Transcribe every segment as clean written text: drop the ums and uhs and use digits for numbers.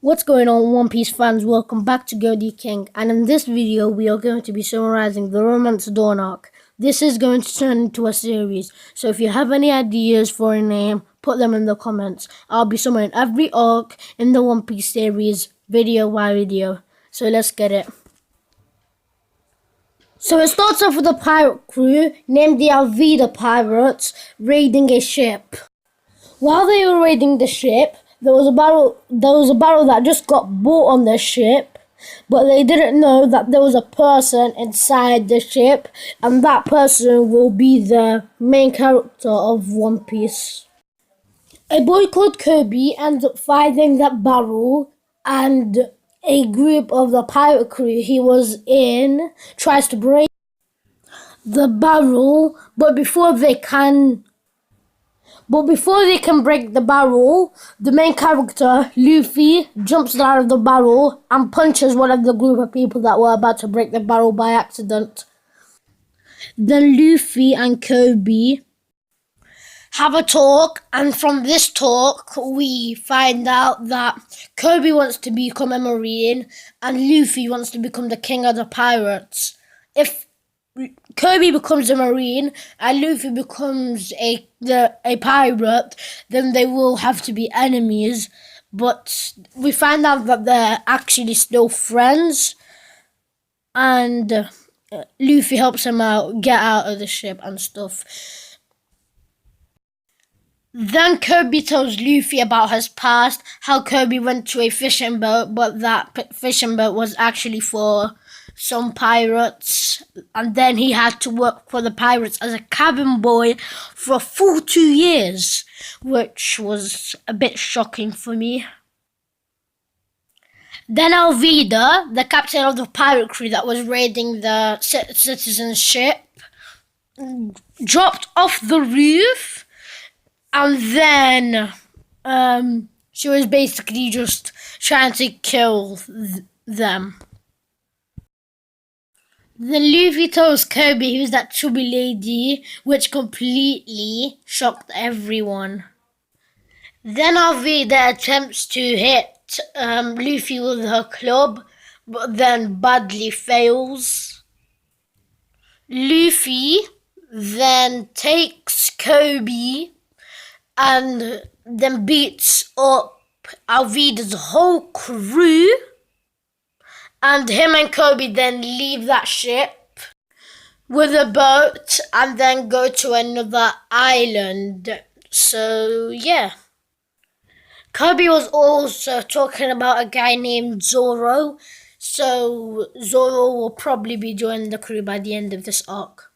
What's going on, One Piece fans? Welcome back to Go King, and in this video we are going to be summarizing the Romance Dawn arc. This is going to turn into a series, so if you have any ideas for a name, put them in the comments. I'll be summarizing every arc in the One Piece series, video by video. So let's get it. So it starts off with a pirate crew named the Alvida Pirates raiding a ship. While they were raiding the ship, there was a barrel that just got bought on the ship, but they didn't know that there was a person inside the ship, and that person will be the main character of One Piece. A boy called Kobe ends up finding that barrel, and a group of the pirate crew he was in tries to break the barrel, but before they can break the barrel, the main character, Luffy, jumps out of the barrel and punches one of the group of people that were about to break the barrel by accident. Then Luffy and Kobe have a talk, and from this talk we find out that Kobe wants to become a marine and Luffy wants to become the king of the pirates. If Kobe becomes a marine and Luffy becomes a pirate, then they will have to be enemies. But we find out that they're actually still friends, and Luffy helps him out, get out of the ship and stuff. Then Kobe tells Luffy about his past, how Kobe went to a fishing boat, but that fishing boat was actually for some pirates, and then he had to work for the pirates as a cabin boy for a full 2 years, which was a bit shocking for me. Then Alvida, the captain of the pirate crew that was raiding the citizen ship, dropped off the roof, and then she was basically just trying to kill them. Then Luffy tells Kobe who's that chubby lady, which completely shocked everyone. Then Alvida attempts to hit Luffy with her club, but then badly fails. Luffy then takes Kobe and then beats up Alvida's whole crew. And him and Kobe then leave that ship with a boat and then go to another island. So, yeah. Kobe was also talking about a guy named Zoro. So, Zoro will probably be joining the crew by the end of this arc.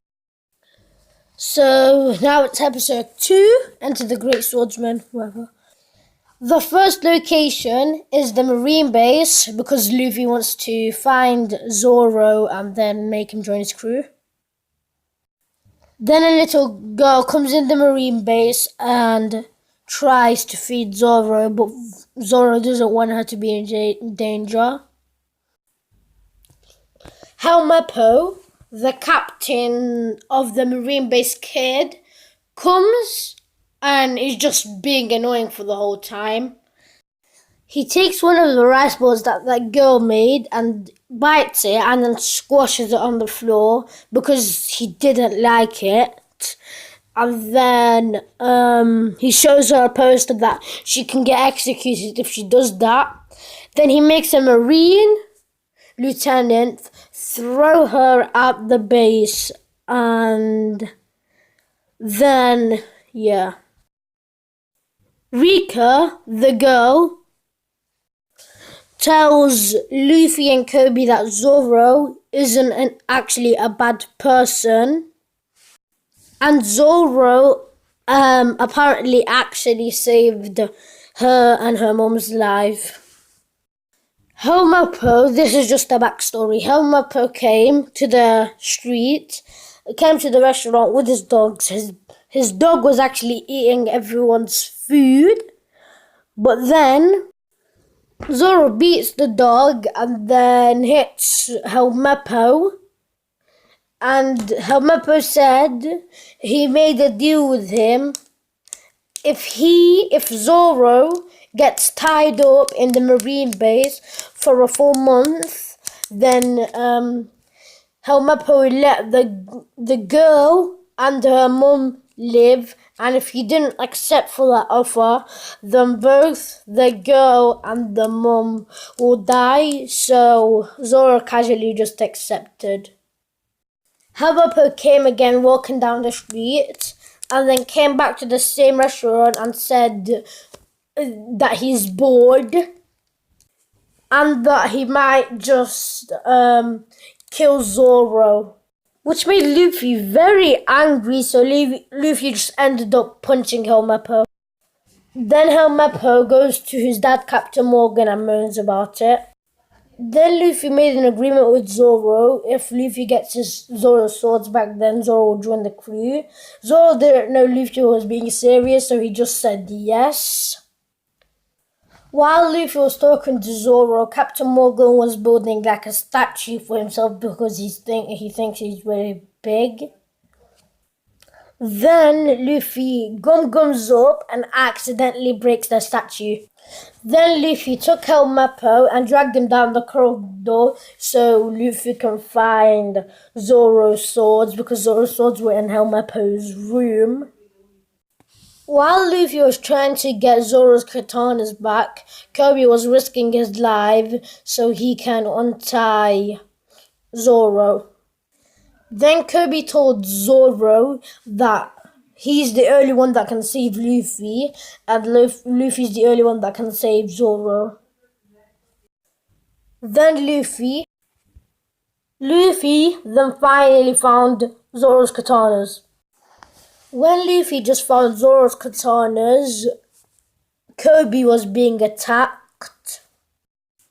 So, now it's episode 2, Enter the Great Swordsman, whatever. The first location is the marine base because Luffy wants to find Zoro and then make him join his crew. Then a little girl comes in the marine base and tries to feed Zoro, but Zoro doesn't want her to be in danger. Helmeppo, the captain of the marine base kid, comes and is just being annoying for the whole time. He takes one of the rice balls that girl made and bites it and then squashes it on the floor because he didn't like it. And then he shows her a poster that she can get executed if she does that. Then he makes a marine lieutenant throw her at the base, and then, yeah. Rika, the girl, tells Luffy and Kobe that Zoro isn't actually a bad person, and Zoro apparently actually saved her and her mom's life. Helmeppo, this is just a backstory. Helmeppo came to the restaurant with his dogs. His dog was actually eating everyone's food, but then Zoro beats the dog and then hits Helmeppo, and Helmeppo said he made a deal with him. If Zoro gets tied up in the marine base for a full month. Then Helmeppo let the girl and her mum live, and if he didn't accept for that offer, then both the girl and the mum will die. So Zoro casually just accepted. Helmeppo came again walking down the street, and then came back to the same restaurant and said that he's bored and that he might just kill Zoro, which made Luffy very angry, so Luffy just ended up punching Helmeppo. Then Helmeppo goes to his dad, Captain Morgan, and moans about it. Then Luffy made an agreement with Zoro. If Luffy gets his Zoro's swords back, then Zoro will join the crew. Zoro didn't know Luffy was being serious, so he just said yes. While Luffy was talking to Zoro, Captain Morgan was building like a statue for himself because he thinks he's very big. Then Luffy gums up and accidentally breaks the statue. Then Luffy took Helmeppo and dragged him down the corridor so Luffy can find Zoro's swords, because Zoro's swords were in Helmeppo's room. While Luffy was trying to get Zoro's katanas back, Kirby was risking his life so he can untie Zoro. Then Kirby told Zoro that he's the only one that can save Luffy, and Luffy's the only one that can save Zoro. Then Luffy then finally found Zoro's katanas. When Luffy just found Zoro's katanas, Kirby was being attacked.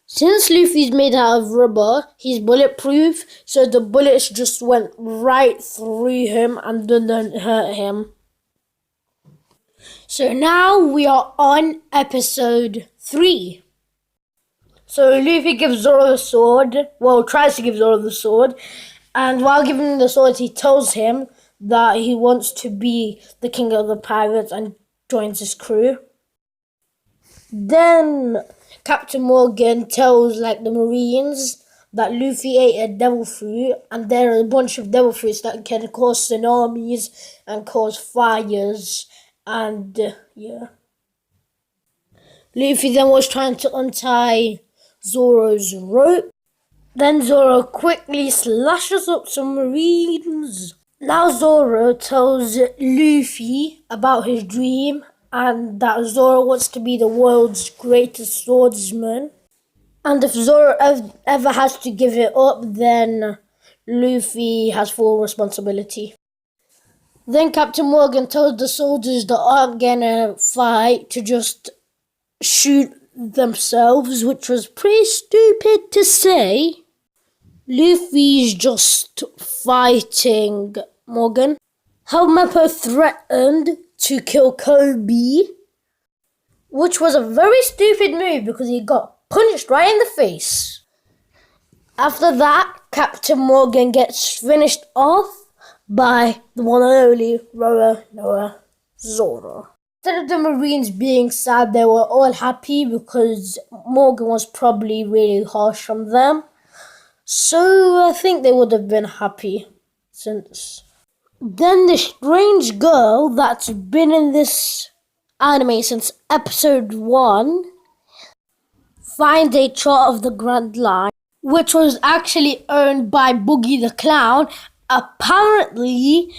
Since Luffy's made out of rubber, he's bulletproof, so the bullets just went right through him and didn't hurt him. So now we are on episode 3. So Luffy gives Zoro the sword, tries to give Zoro the sword, and while giving him the sword, he tells him that he wants to be the king of the pirates and joins his crew. Then Captain Morgan tells the Marines that Luffy ate a devil fruit, and there are a bunch of devil fruits that can cause tsunamis and cause fires, and Luffy then was trying to untie Zoro's rope. Then Zoro quickly slashes up some Marines. Now Zoro tells Luffy about his dream and that Zoro wants to be the world's greatest swordsman. And if Zoro ever has to give it up, then Luffy has full responsibility. Then Captain Morgan tells the soldiers that aren't gonna fight to just shoot themselves, which was pretty stupid to say. Luffy's just fighting Morgan. Helmeppo threatened to kill Kobe, which was a very stupid move because he got punched right in the face. After that, Captain Morgan gets finished off by the one and only Roronoa Zoro. Instead of the Marines being sad, they were all happy because Morgan was probably really harsh on them. So I think they would have been happy since. Then the strange girl that's been in this anime since episode 1 finds a chart of the Grand Line, which was actually owned by Boogie the Clown. Apparently,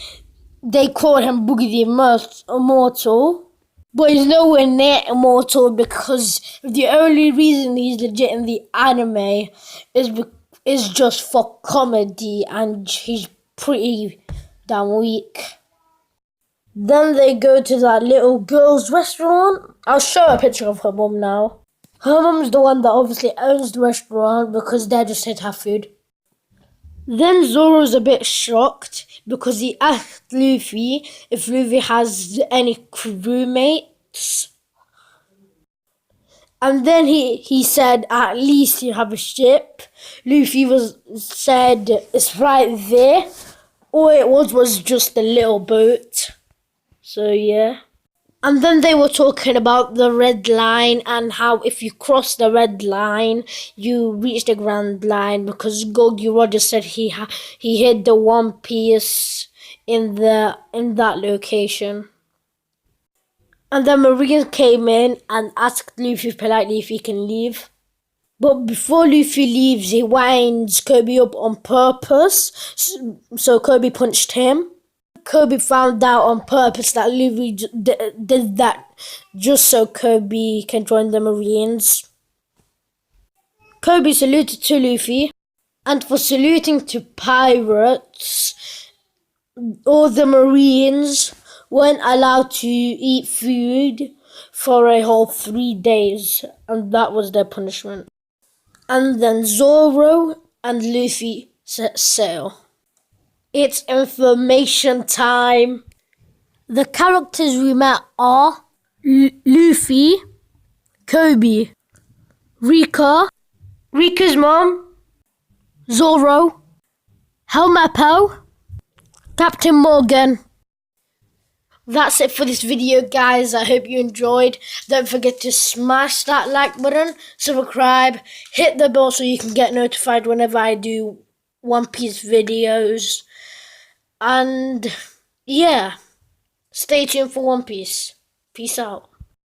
they call him Boogie the Immortal, but he's nowhere near immortal because the only reason he's legit in the anime is just for comedy, and he's pretty damn weak. Then they go to that little girl's restaurant. I'll show a picture of her mum now. Her mum's the one that obviously owns the restaurant because they're just here to have food. Then Zoro's a bit shocked because he asked Luffy if Luffy has any crewmates. And then he said, at least you have a ship. Luffy said, it's right there. All it was just a little boat. So yeah. And then they were talking about the red line and how if you cross the red line, you reach the Grand Line, because Goldie Rogers said he hid the One Piece in that location. And then Marines came in and asked Luffy politely if he can leave. But before Luffy leaves, he winds Kobe up on purpose, so Kobe punched him. Kobe found out on purpose that Luffy did that just so Kobe can join the Marines. Kobe saluted to Luffy, and for saluting to pirates, all the Marines weren't allowed to eat food for a whole 3 days, and that was their punishment. And then Zoro and Luffy set sail. It's information time. The characters we met are Luffy, Kobe, Rika, Rika's mom, Zoro, Helmeppo, Captain Morgan. That's it for this video, guys. I hope you enjoyed. Don't forget to smash that like button, subscribe, hit the bell so you can get notified whenever I do One Piece videos. And yeah, stay tuned for One Piece. Peace out.